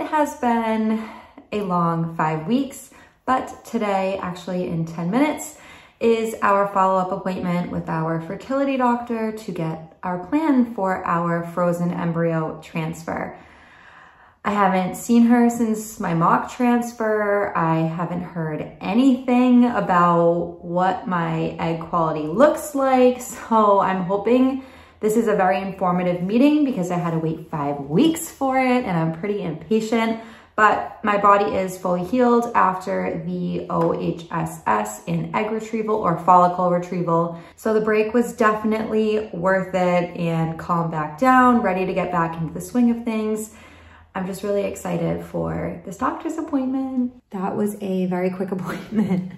has been a long 5 weeks, but today, actually in 10 minutes, is our follow-up appointment with our fertility doctor to get our plan for our frozen embryo transfer. I haven't seen her since my mock transfer. I haven't heard anything about what my egg quality looks like. So I'm hoping this is a very informative meeting because I had to wait 5 weeks for it and I'm pretty impatient, but my body is fully healed after the OHSS in egg retrieval or follicle retrieval. So the break was definitely worth it and calmed back down, ready to get back into the swing of things. I'm just really excited for this doctor's appointment. That was a very quick appointment.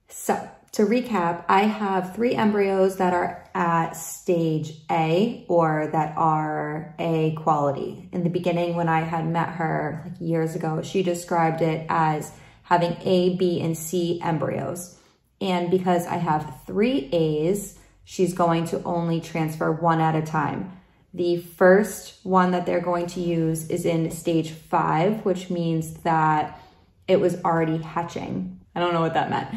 So to recap, I have 3 embryos that are at stage A or that are A quality. In the beginning, when I had met her like years ago, she described it as having A, B, and C embryos. And because I have 3 A's, she's going to only transfer 1 at a time. The first one that they're going to use is in stage 5, which means that it was already hatching. I don't know what that meant.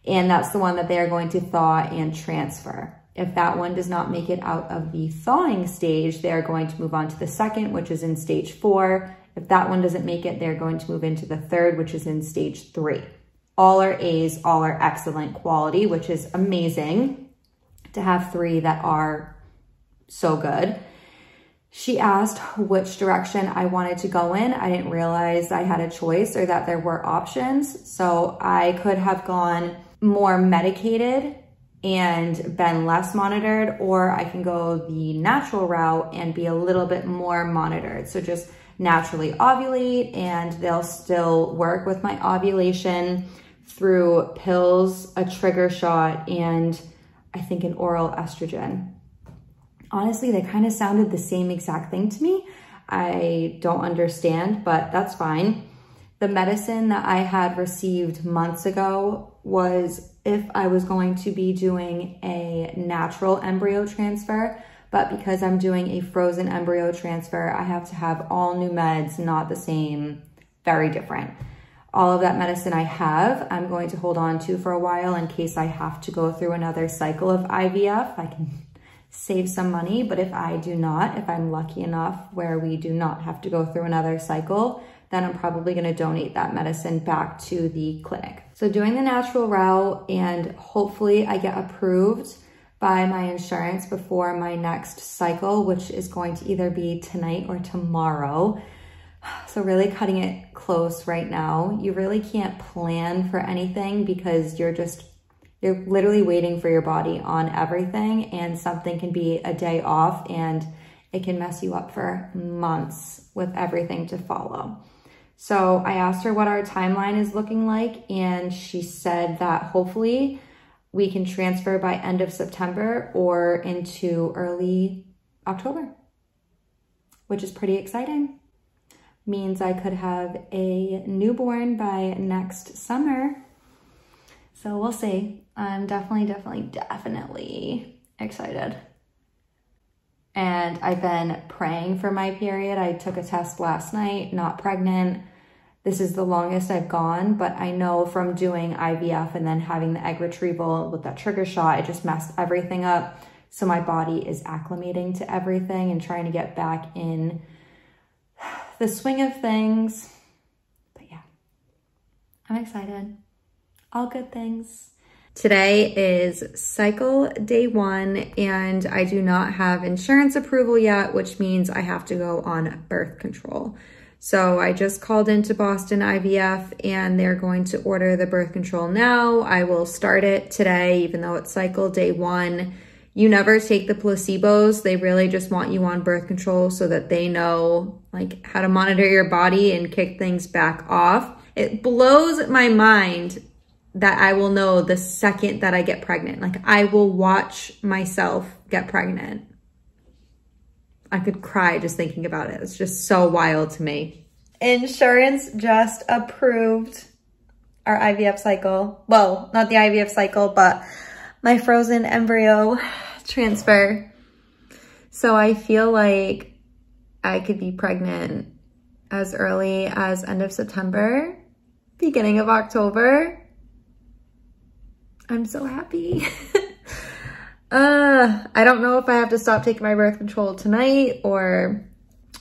And that's the one that they are going to thaw and transfer. If that one does not make it out of the thawing stage, they're going to move on to the second, which is in stage 4. If that one doesn't make it, they're going to move into the third, which is in stage 3. All are A's, all are excellent quality, which is amazing to have 3 that are so good. She asked which direction I wanted to go in. I didn't realize I had a choice or that there were options. So I could have gone more medicated and been less monitored, or I can go the natural route and be a little bit more monitored. So just naturally ovulate and they'll still work with my ovulation through pills, a trigger shot, and I think an oral estrogen. Honestly, they kind of sounded the same exact thing to me. I don't understand, but that's fine. The medicine that I had received months ago was if I was going to be doing a natural embryo transfer, but because I'm doing a frozen embryo transfer, I have to have all new meds, not the same, very different. All of that medicine I have, I'm going to hold on to for a while in case I have to go through another cycle of IVF. I can save some money, but if I do not, if I'm lucky enough where we do not have to go through another cycle, then I'm probably going to donate that medicine back to the clinic. So doing the natural route, and hopefully I get approved by my insurance before my next cycle, which is going to either be tonight or tomorrow. So really cutting it close right now. You really can't plan for anything because you're literally waiting for your body on everything, and something can be a day off and it can mess you up for months with everything to follow. So I asked her what our timeline is looking like, and she said that hopefully we can transfer by end of September or into early October, which is pretty exciting. Means I could have a newborn by next summer. So we'll see. I'm definitely excited. And I've been praying for my period. I took a test last night, not pregnant. This is the longest I've gone, but I know from doing IVF and then having the egg retrieval with that trigger shot, it just messed everything up. So my body is acclimating to everything and trying to get back in the swing of things. But yeah, I'm excited. All good things. Today is cycle day 1, and I do not have insurance approval yet, which means I have to go on birth control. So I just called into Boston IVF and they're going to order the birth control now. I will start it today, even though it's cycle day 1. You never take the placebos. They really just want you on birth control so that they know like how to monitor your body and kick things back off. It blows my mind that I will know the second that I get pregnant. Like I will watch myself get pregnant. I could cry just thinking about it. It's just so wild to me. Insurance just approved our IVF cycle. Well, not the IVF cycle, but my frozen embryo transfer. So I feel like I could be pregnant as early as end of September, beginning of October. I'm so happy. I don't know if I have to stop taking my birth control tonight or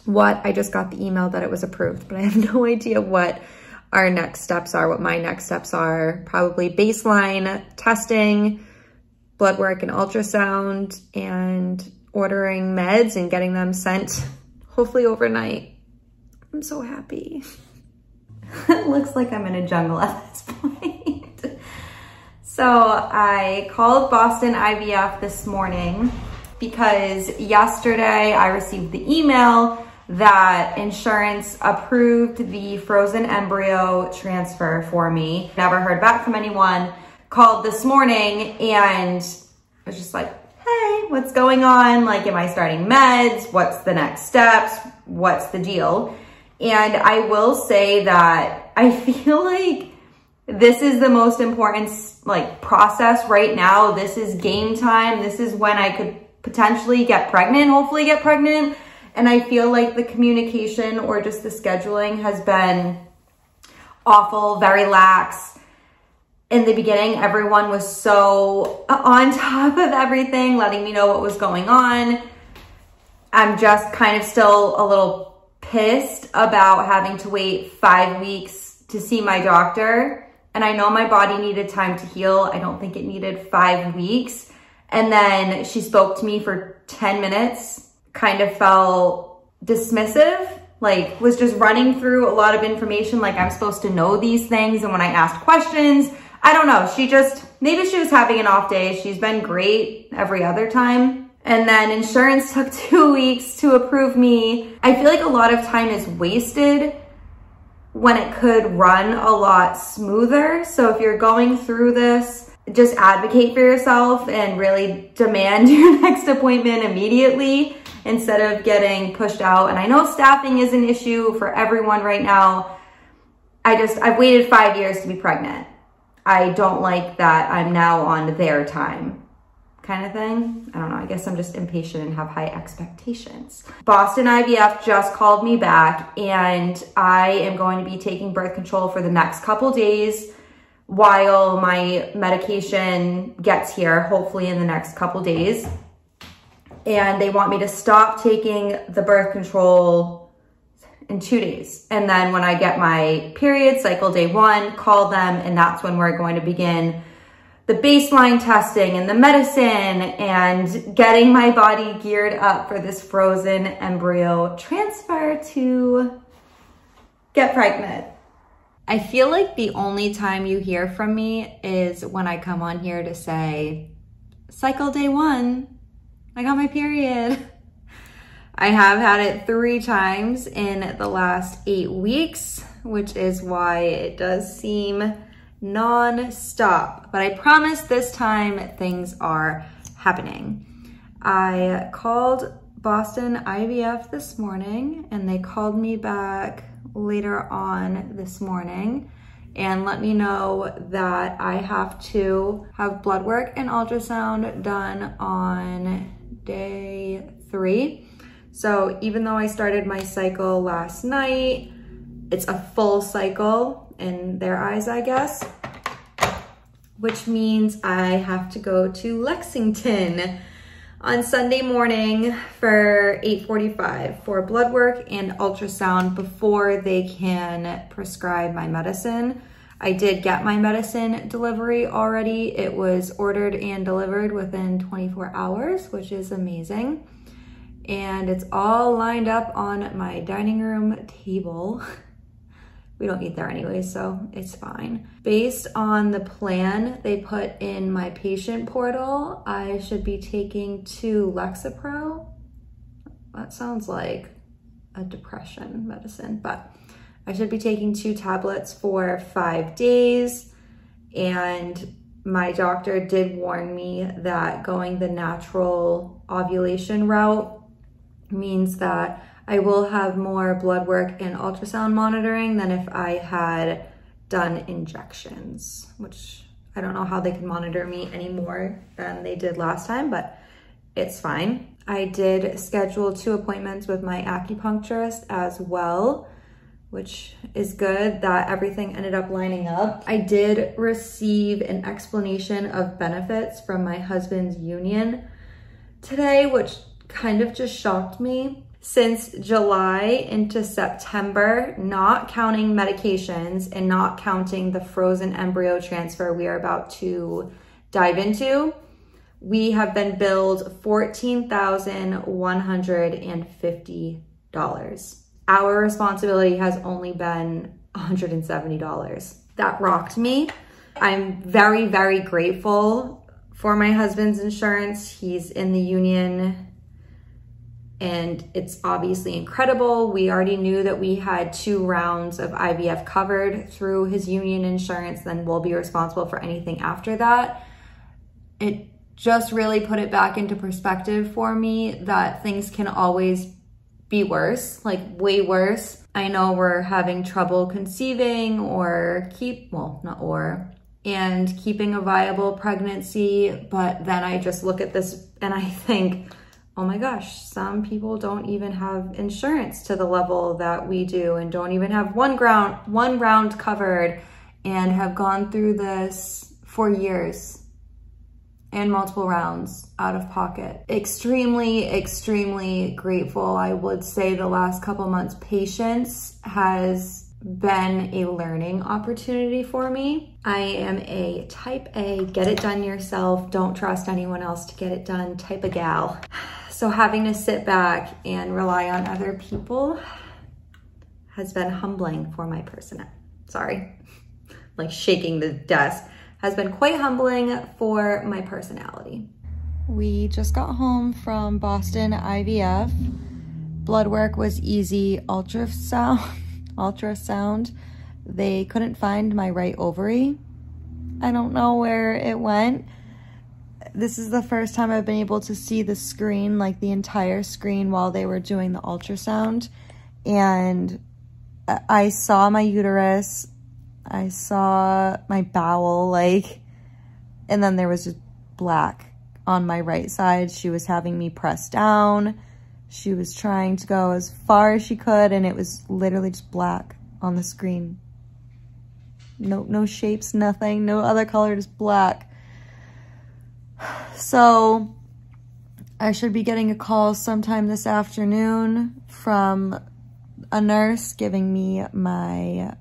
what. I just got the email that it was approved, but I have no idea what our next steps are, what my next steps are. Probably baseline testing, blood work and ultrasound, and ordering meds and getting them sent hopefully overnight. I'm so happy. It looks like I'm in a jungle at this point. So I called Boston IVF this morning because yesterday I received the email that insurance approved the frozen embryo transfer for me. Never heard back from anyone. Called this morning and I was just like, hey, what's going on? Like, am I starting meds? What's the next steps? What's the deal? And I will say that I feel like this is the most important process right now. This is game time. This is when I could potentially get pregnant, hopefully get pregnant. And I feel like the communication or just the scheduling has been awful, very lax. In the beginning, everyone was so on top of everything, letting me know what was going on. I'm just kind of still a little pissed about having to wait 5 weeks to see my doctor. And I know my body needed time to heal. I don't think it needed 5 weeks. And then she spoke to me for 10 minutes, kind of felt dismissive, like was just running through a lot of information like I'm supposed to know these things. And when I asked questions, I don't know, maybe she was having an off day. She's been great every other time. And then insurance took 2 weeks to approve me. I feel like a lot of time is wasted when it could run a lot smoother. So if you're going through this, just advocate for yourself and really demand your next appointment immediately instead of getting pushed out. And I know staffing is an issue for everyone right now. I've waited 5 years to be pregnant. I don't like that I'm now on their time kind of thing. I don't know, I guess I'm just impatient and have high expectations. Boston IVF just called me back and I am going to be taking birth control for the next couple days while my medication gets here, hopefully in the next couple days. And they want me to stop taking the birth control in 2 days. And then when I get my period, cycle day 1, call them, and that's when we're going to begin the baseline testing and the medicine and getting my body geared up for this frozen embryo transfer to get pregnant. I feel like the only time you hear from me is when I come on here to say, cycle day 1, I got my period. I have had it 3 times in the last 8 weeks, which is why it does seem non-stop. But I promise this time things are happening. I called Boston IVF this morning and they called me back later on this morning and let me know that I have to have blood work and ultrasound done on day 3. So even though I started my cycle last night, it's a full cycle in their eyes, I guess, which means I have to go to Lexington on Sunday morning for 8:45 for blood work and ultrasound before they can prescribe my medicine. I did get my medicine delivery already. It was ordered and delivered within 24 hours, which is amazing. And it's all lined up on my dining room table. We don't eat there anyway, so it's fine. Based on the plan they put in my patient portal, I should be taking 2 Lexapro. That sounds like a depression medicine, but I should be taking 2 tablets for 5 days. And my doctor did warn me that going the natural ovulation route means that I will have more blood work and ultrasound monitoring than if I had done injections, which I don't know how they can monitor me any more than they did last time, but it's fine. I did schedule 2 appointments with my acupuncturist as well. which is good that everything ended up lining up. I did receive an explanation of benefits from my husband's union today, which kind of just shocked me. Since July into September, not counting medications and not counting the frozen embryo transfer we are about to dive into, we have been billed $14,150. Our responsibility has only been $170. That rocked me. I'm very, very grateful for my husband's insurance. He's in the union and it's obviously incredible. We already knew that we had 2 rounds of IVF covered through his union insurance, then we'll be responsible for anything after that. It just really put it back into perspective for me that things can always be worse, like way worse. I know we're having trouble conceiving and keeping a viable pregnancy, but then I just look at this and I think, oh my gosh, some people don't even have insurance to the level that we do and don't even have one round covered and have gone through this for years and multiple rounds out of pocket. Extremely, extremely grateful. I would say the last couple months, patience has been a learning opportunity for me. I am a type A, get it done yourself, don't trust anyone else to get it done type of gal. So having to sit back and rely on other people has been humbling for my personality. Sorry, like shaking the desk. Has been quite humbling for my personality. We just got home from Boston IVF. Blood work was easy. Ultrasound. They couldn't find my right ovary. I don't know where it went. This is the first time I've been able to see the screen, like the entire screen, while they were doing the ultrasound. And I saw my uterus, I saw my bowel, and then there was just black on my right side. She was having me press down. She was trying to go as far as she could, and it was literally just black on the screen. No shapes, nothing, no other color, just black. So I should be getting a call sometime this afternoon from a nurse giving me my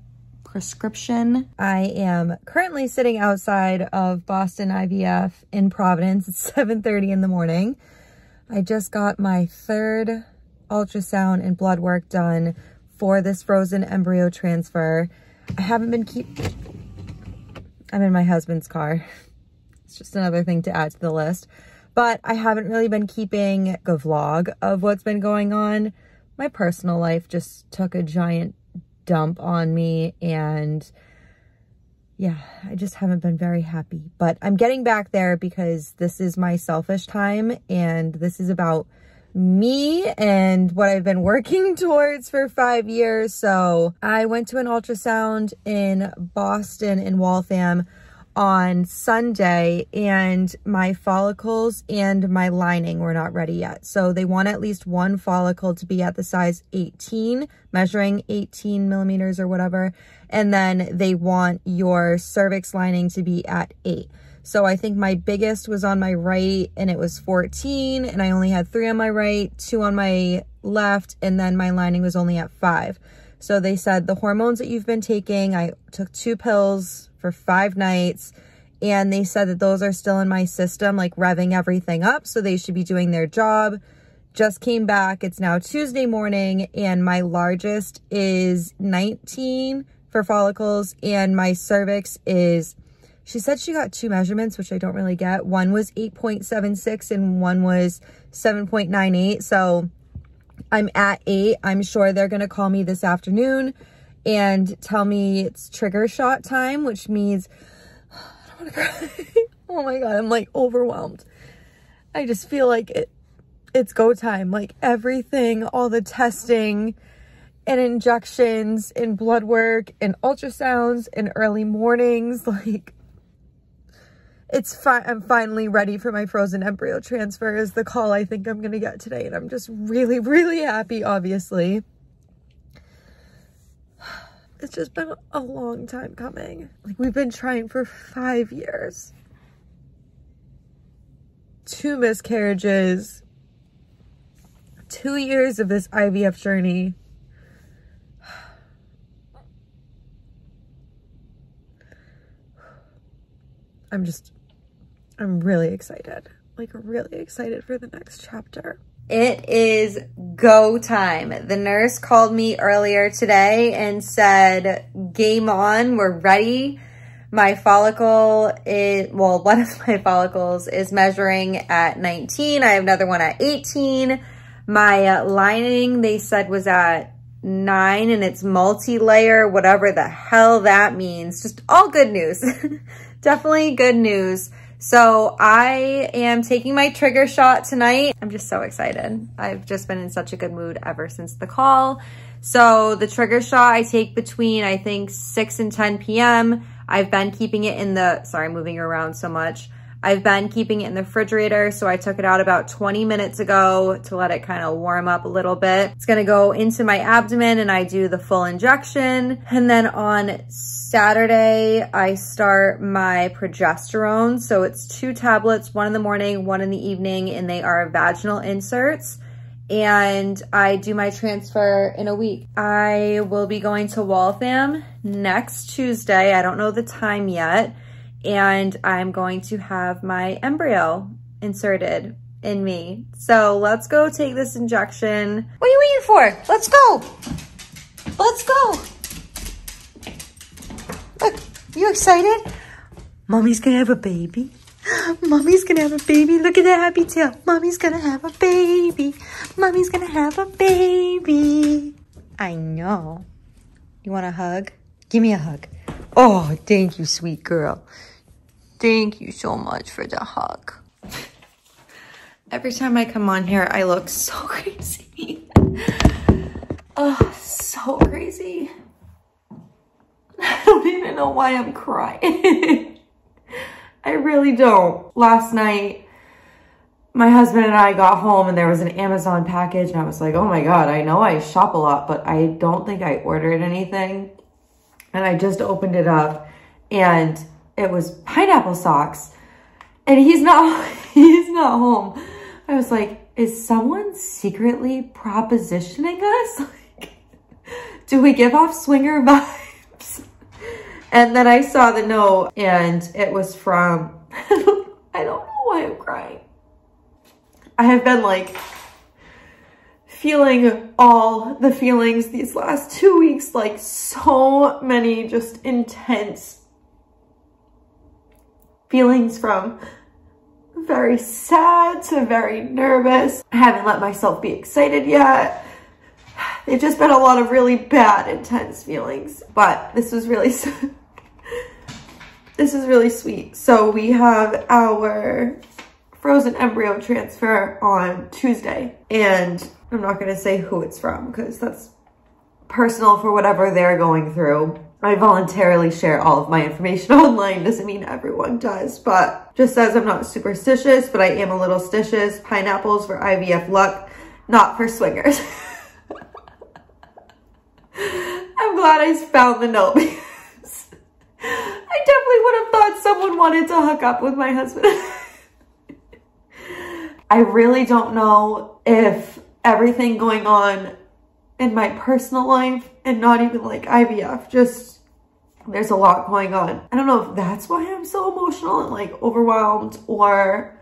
prescription. I am currently sitting outside of Boston IVF in Providence. It's 7:30 in the morning. I just got my 3rd ultrasound and blood work done for this frozen embryo transfer. I haven't been I'm in my husband's car. It's just another thing to add to the list. But I haven't really been keeping a vlog of what's been going on. My personal life just took a giant dump on me, and yeah, I just haven't been very happy. But I'm getting back there because this is my selfish time, and this is about me and what I've been working towards for 5 years. So I went to an ultrasound in Boston in Waltham on Sunday, and my follicles and my lining were not ready yet. So they want at least one follicle to be at the size 18, measuring 18 millimeters or whatever. And then they want your cervix lining to be at 8. So I think my biggest was on my right, and it was 14, and I only had 3 on my right, 2 on my left, and then my lining was only at 5. So they said the hormones that you've been taking, I took 2 pills for 5 nights, and they said that those are still in my system, like revving everything up, so they should be doing their job. Just came back. It's now Tuesday morning, and my largest is 19 for follicles, and my cervix is, she said she got 2 measurements, which I don't really get. One was 8.76 and one was 7.98. So I'm at 8. I'm sure they're going to call me this afternoon and tell me it's trigger shot time, which means, I don't want to cry. Oh my God, I'm like overwhelmed. I just feel like it's go time. Like everything, all the testing and injections and blood work and ultrasounds and early mornings, like it's fine. I'm finally ready for my frozen embryo transfer is the call I think I'm going to get today. And I'm just really, really happy, obviously. It's just been a long time coming. Like, we've been trying for 5 years. 2 miscarriages. 2 years of this IVF journey. I'm really excited. Like, really excited for the next chapter. It is go time. The nurse called me earlier today and said, game on, we're ready. My follicle is, well, one of my follicles is measuring at 19. I have another one at 18. My lining, they said, was at 9, and it's multi-layer, whatever the hell that means. Just all good news. Definitely good news. So I am taking my trigger shot tonight. I'm just so excited. I've just been in such a good mood ever since the call. So the trigger shot I take between, I think, 6 and 10 p.m. I've been keeping it in the, sorry, moving around so much. I've been keeping it in the refrigerator. So I took it out about 20 minutes ago to let it kind of warm up a little bit. It's going to go into my abdomen and I do the full injection. And then on Saturday, I start my progesterone. So it's 2 tablets, 1 in the morning, 1 in the evening, and they are vaginal inserts. And I do my transfer in a week. I will be going to Waltham next Tuesday. I don't know the time yet. And I'm going to have my embryo inserted in me. So let's go take this injection. What are you waiting for? Let's go. Let's go. Look, you excited? Mommy's gonna have a baby. Mommy's gonna have a baby. Look at that happy tail. Mommy's gonna have a baby. Mommy's gonna have a baby. I know. You want a hug? Give me a hug. Oh, thank you, sweet girl. Thank you so much for the hug. Every time I come on here, I look so crazy. Oh, so crazy. I don't even know why I'm crying. I really don't. Last night, my husband and I got home and there was an Amazon package and I was like, oh my God, I know I shop a lot, but I don't think I ordered anything. And I just opened it up and it was pineapple socks and he's not home. I was like, is someone secretly propositioning us? Like, do we give off swinger vibes? And then I saw the note and it was from, I don't know why I'm crying. I have been like feeling all the feelings these last 2 weeks, like so many just intense feelings, from very sad to very nervous. I haven't let myself be excited yet. They've just been a lot of really bad, intense feelings, but this was really, this is really sweet. So we have our frozen embryo transfer on Tuesday, and I'm not going to say who it's from because that's personal for whatever they're going through. I voluntarily share all of my information online. Doesn't mean everyone does, but just says I'm not superstitious, but I am a little stitious. Pineapples for IVF luck, not for swingers. I'm glad I found the note because I definitely would have thought someone wanted to hook up with my husband. I really don't know if everything going on in my personal life, and not even like IVF, just there's a lot going on. I don't know if that's why I'm so emotional and like overwhelmed, or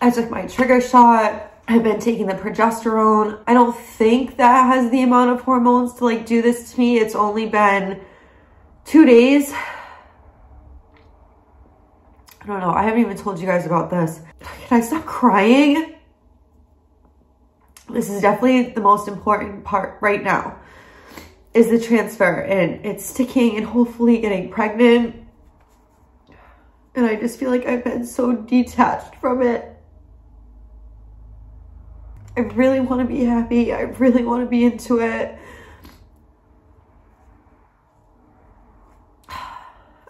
I took my trigger shot. I've been taking the progesterone. I don't think that has the amount of hormones to like do this to me. It's only been 2 days. I don't know. I haven't even told you guys about this. Can I stop crying? This is definitely the most important part right now, is the transfer, and it's sticking and hopefully getting pregnant. And I just feel like I've been so detached from it. I really want to be happy. I really want to be into it.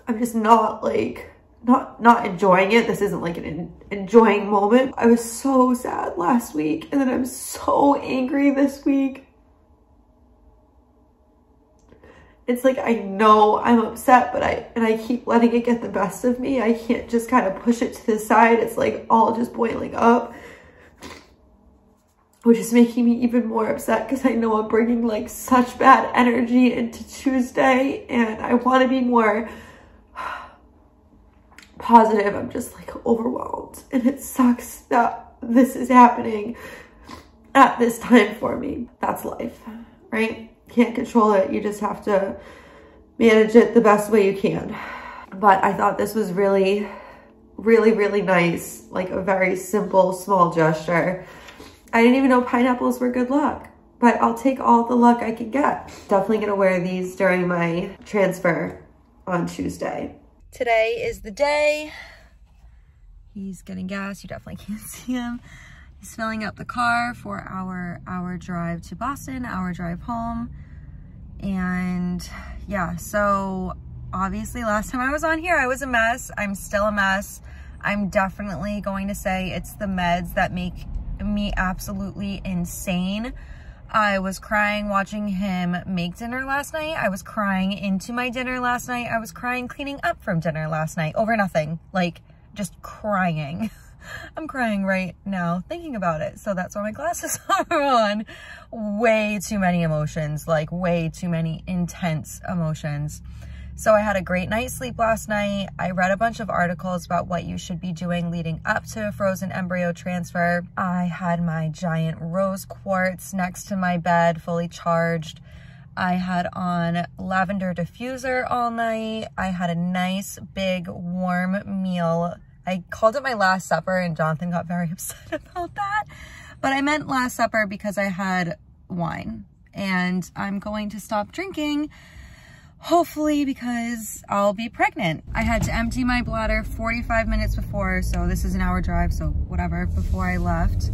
I'm just not like, not enjoying it. This isn't like an enjoying moment. I was so sad last week, and then I'm so angry this week. It's like, I know I'm upset, but I keep letting it get the best of me. I can't just kind of push it to the side. It's like all just boiling up, which is making me even more upset because I know I'm bringing like such bad energy into Tuesday and I want to be more positive. I'm just like overwhelmed, and it sucks that this is happening at this time for me. That's life, right? Can't control it. You just have to manage it the best way you can. But I thought this was really, really, really nice. Like a very simple, small gesture. I didn't even know pineapples were good luck, but I'll take all the luck I can get. Definitely gonna wear these during my transfer on Tuesday. Today is the day. He's getting gas. You definitely can't see him. He's filling up the car for our drive to Boston, our drive home. And yeah, so obviously last time I was on here, I was a mess. I'm still a mess. I'm definitely going to say it's the meds that make me absolutely insane. I was crying watching him make dinner last night. I was crying into my dinner last night. I was crying cleaning up from dinner last night over nothing, like just crying. I'm crying right now thinking about it. So that's why my glasses are on. Way too many emotions, like way too many intense emotions. So I had a great night's sleep last night. I read a bunch of articles about what you should be doing leading up to a frozen embryo transfer. I had my giant rose quartz next to my bed, fully charged. I had on lavender diffuser all night. I had a nice big warm meal. I called it my last supper and Jonathan got very upset about that. But I meant last supper because I had wine and I'm going to stop drinking, hopefully, because I'll be pregnant. I had to empty my bladder 45 minutes before, so this is an hour drive, so whatever, before I left.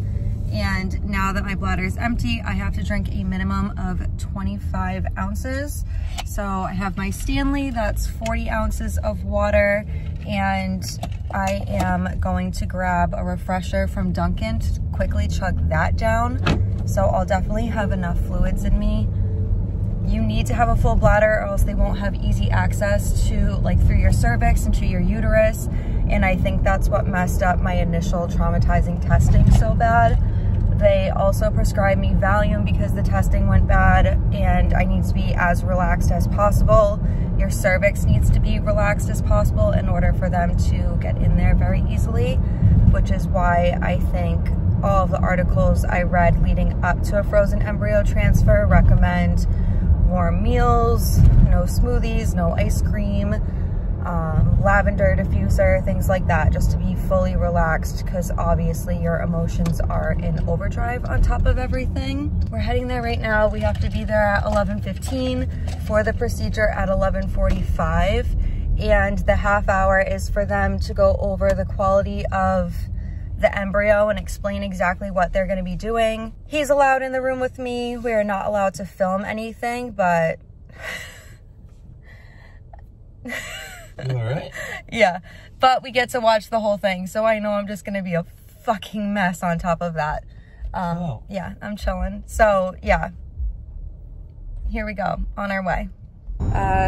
And now that my bladder is empty, I have to drink a minimum of 25 ounces. So I have my Stanley, that's 40 ounces of water, and I am going to grab a refresher from Dunkin' to quickly chug that down. So I'll definitely have enough fluids in me. You need to have a full bladder or else they won't have easy access to, like, through your cervix and to your uterus. And I think that's what messed up my initial traumatizing testing so bad. They also prescribed me Valium because the testing went bad and I need to be as relaxed as possible. Your cervix needs to be relaxed as possible in order for them to get in there very easily, which is why I think all of the articles I read leading up to a frozen embryo transfer recommend warm meals, no smoothies, no ice cream, lavender diffuser, things like that, just to be fully relaxed, because obviously your emotions are in overdrive on top of everything. We're heading there right now. We have to be there at 11:15 for the procedure at 11:45, and the half hour is for them to go over the quality of the embryo and explain exactly what they're going to be doing. He's allowed in the room with me. We're not allowed to film anything, but all right. Yeah, but we get to watch the whole thing, so I know I'm just gonna be a fucking mess on top of that. Wow. Yeah, I'm chilling. So yeah, here we go, on our way.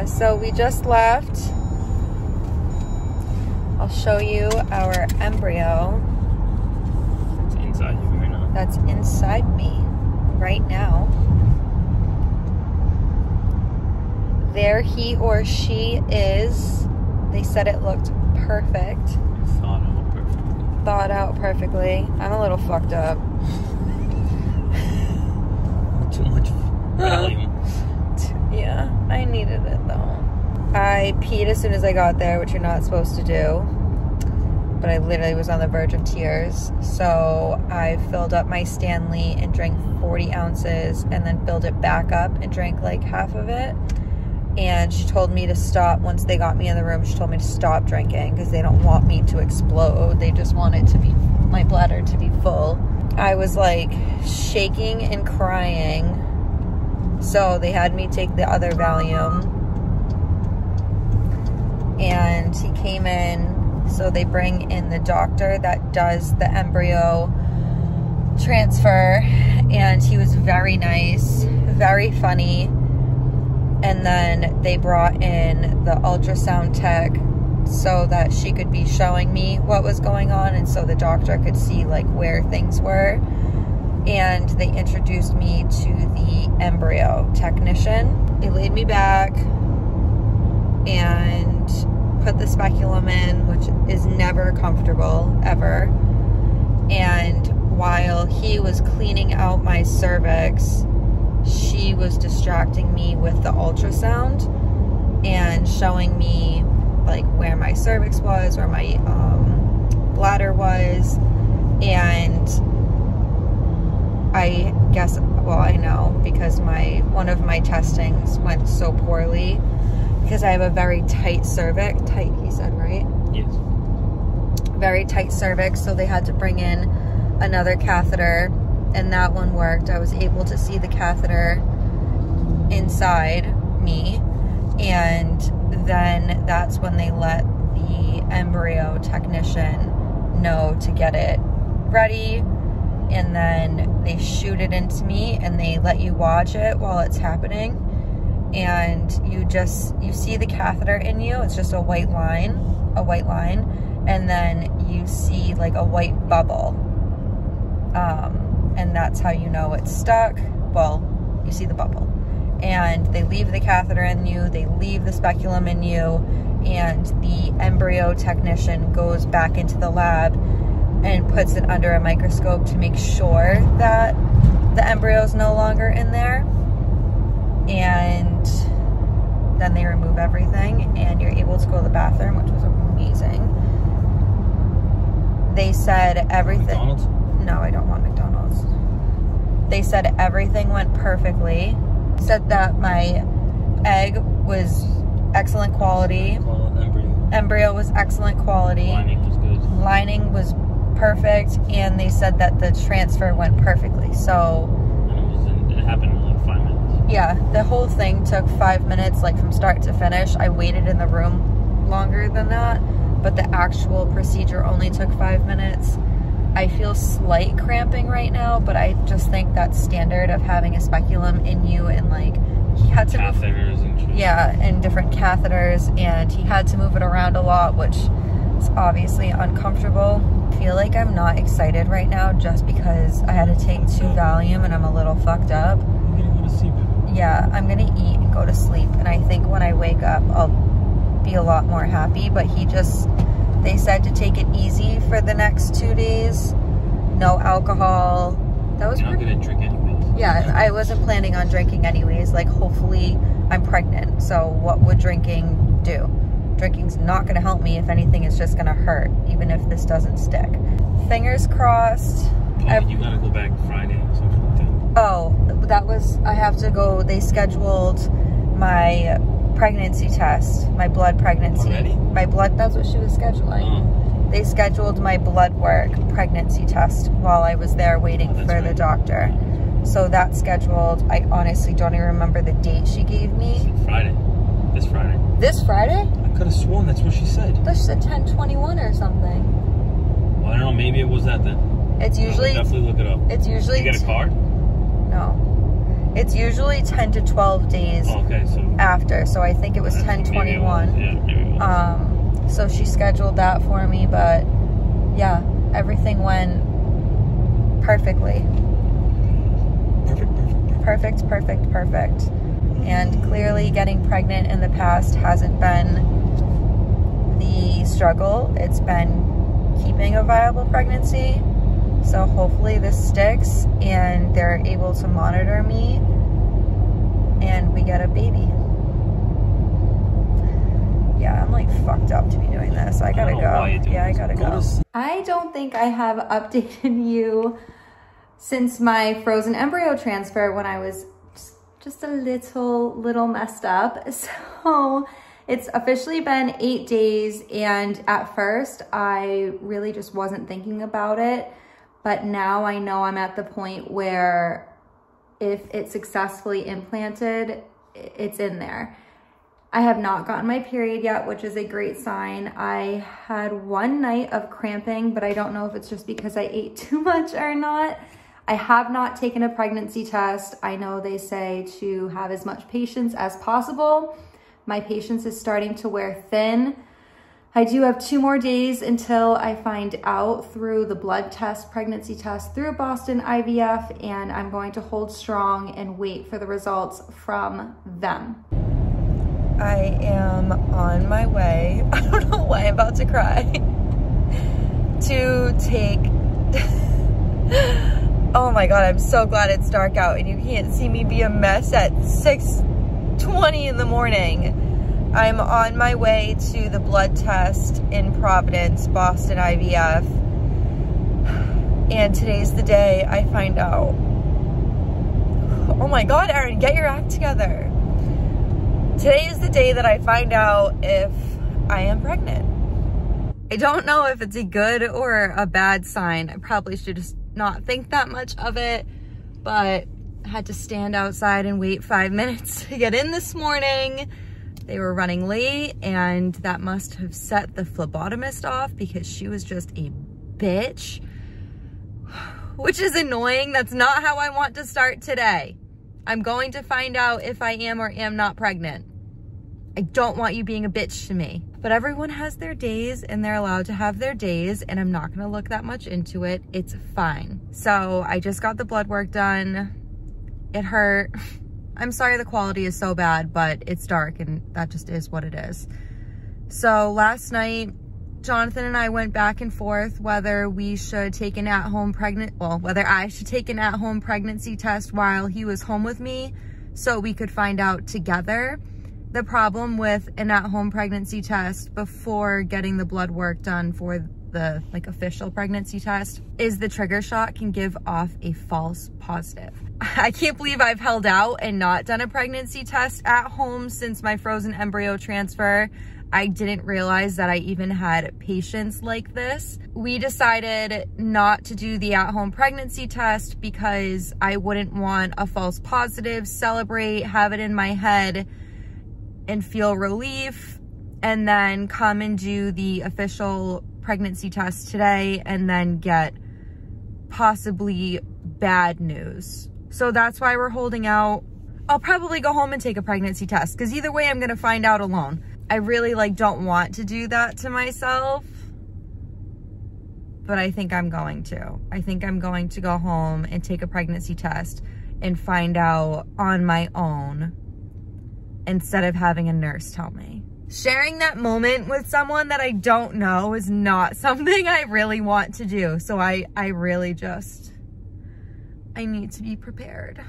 So we just left. I'll show you our embryo. It's inside you right now. That's inside me right now. There he or she is. They said it looked perfect. Thought out perfectly. I'm a little fucked up. Too much Valium. Yeah, I needed it though. I peed as soon as I got there, which you're not supposed to do. But I literally was on the verge of tears. So I filled up my Stanley and drank 40 ounces and then filled it back up and drank like half of it. And she told me to stop once they got me in the room. She told me to stop drinking because they don't want me to explode. They just want it to be, my bladder to be full. I was like shaking and crying. So they had me take the other Valium. And he came in. So they bring in the doctor that does the embryo transfer. And he was very nice, very funny. And then they brought in the ultrasound tech so that she could be showing me what was going on, and so the doctor could see like where things were. And they introduced me to the embryo technician. They laid me back and put the speculum in, which is never comfortable, ever. And while he was cleaning out my cervix, she was distracting me with the ultrasound and showing me like where my cervix was, where my bladder was. And I guess, well, I know because one of my testings went so poorly because I have a very tight cervix. Tight, he said, right? Yes. Very tight cervix, so they had to bring in another catheter, and that one worked. I was able to see the catheter inside me, and then that's when they let the embryo technician know to get it ready, and then they shoot it into me and they let you watch it while it's happening. And you see the catheter in you. It's just a white line, and then you see like a white bubble. And that's how you know it's stuck. Well, you see the bubble. And they leave the catheter in you, they leave the speculum in you, and the embryo technician goes back into the lab and puts it under a microscope to make sure that the embryo is no longer in there. And then they remove everything and you're able to go to the bathroom, which was amazing. They said everything. McDonald's? No, I don't want McDonald's. They said everything went perfectly. Said that my egg was excellent quality. Embryo was excellent quality. Lining was good. Lining was perfect, and they said that the transfer went perfectly. So It happened in like 5 minutes. yeah, the whole thing took 5 minutes, like from start to finish. I waited in the room longer than that, but the actual procedure only took 5 minutes. I feel slight cramping right now, but I just think that's standard of having a speculum in you, and like he had to catheters and different catheters, and he had to move it around a lot, which is obviously uncomfortable. I feel like I'm not excited right now just because I had to take 2 Valium and I'm a little fucked up. You're gonna go to sleep. Yeah, I'm gonna eat and go to sleep, and I think when I wake up I'll be a lot more happy. But they said to take it easy for the next 2 days. No alcohol. That was You're not gonna drink anyways. Yeah, I wasn't planning on drinking anyways. Like, hopefully I'm pregnant, so what would drinking do? Drinking's not gonna help me. If anything, it's just gonna hurt, even if this doesn't stick. Fingers crossed. Oh, you gotta go back Friday or something like that. Oh, I have to go. They scheduled my pregnancy test, my blood pregnancy. Already? My blood, that's what she was scheduling. Oh. They scheduled my blood work pregnancy test while I was there waiting for the doctor. So that's scheduled. I honestly don't even remember the date she gave me. Friday. This Friday. This Friday? I could have sworn that's what she said. She said 10/21 or something. Well, I don't know. Maybe it was that then. It's usually... I'll definitely look it up. It's usually... You get a card? No. It's usually 10 to 12 days after. So I think it was 10/21. Yeah, maybe it was. So she scheduled that for me, but yeah, everything went perfectly. Perfect. And clearly getting pregnant in the past hasn't been the struggle. It's been keeping a viable pregnancy. So hopefully this sticks and they're able to monitor me and we get a baby. Yeah, I'm like fucked up to be doing this. I gotta go. Yeah, I gotta go. I don't think I have updated you since my frozen embryo transfer when I was just a little messed up. So it's officially been 8 days, and at first I really just wasn't thinking about it. But now I know I'm at the point where if it's successfully implanted, it's in there. I have not gotten my period yet, which is a great sign. I had 1 night of cramping, but I don't know if it's just because I ate too much or not. I have not taken a pregnancy test. I know they say to have as much patience as possible. My patience is starting to wear thin. I do have 2 more days until I find out through the blood test, pregnancy test through Boston IVF, and I'm going to hold strong and wait for the results from them. I am on my way, I don't know why I'm about to cry, to take, oh my God, I'm so glad it's dark out and you can't see me be a mess at 6:20 in the morning. I'm on my way to the blood test in Providence, Boston IVF, and today's the day I find out. Oh my God, Erin, get your act together. Today is the day that I find out if I am pregnant. I don't know if it's a good or a bad sign. I probably should just not think that much of it, but I had to stand outside and wait 5 minutes to get in this morning. They were running late, and that must have set the phlebotomist off because she was just a bitch, which is annoying. That's not how I want to start today. I'm going to find out if I am or am not pregnant. I don't want you being a bitch to me. But everyone has their days and they're allowed to have their days, and I'm not gonna look that much into it. It's fine. So I just got the blood work done. It hurt. I'm sorry the quality is so bad, but it's dark and that just is what it is. So last night, Jonathan and I went back and forth whether we should take an whether I should take an at-home pregnancy test while he was home with me so we could find out together. The problem with an at-home pregnancy test before getting the blood work done for the official pregnancy test is the trigger shot can give off a false positive. I can't believe I've held out and not done a pregnancy test at home since my frozen embryo transfer. I didn't realize that I even had patients like this. We decided not to do the at-home pregnancy test because I wouldn't want a false positive, celebrate, have it in my head, and feel relief, and then come and do the official pregnancy test today and then get possibly bad news. So that's why we're holding out. I'll probably go home and take a pregnancy test because either way I'm gonna find out alone. I really don't want to do that to myself, but I think I'm going to. I think I'm going to go home and take a pregnancy test and find out on my own instead of having a nurse tell me. Sharing that moment with someone that I don't know is not something I really want to do. So I really just, I need to be prepared.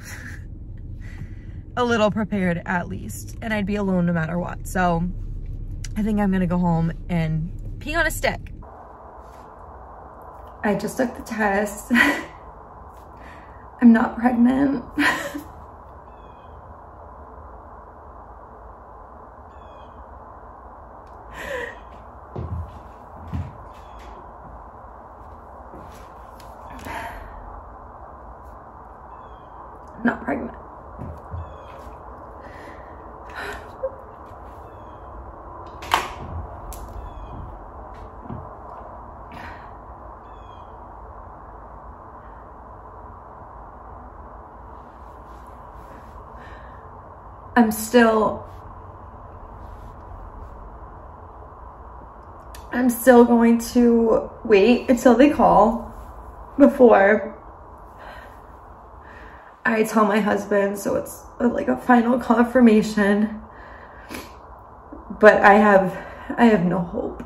A little prepared at least. And I'd be alone no matter what. So I think I'm gonna go home and pee on a stick. I just took the test. I'm not pregnant. Not pregnant. I'm still going to wait until they call before I tell my husband, so it's like a final confirmation. But I have no hope.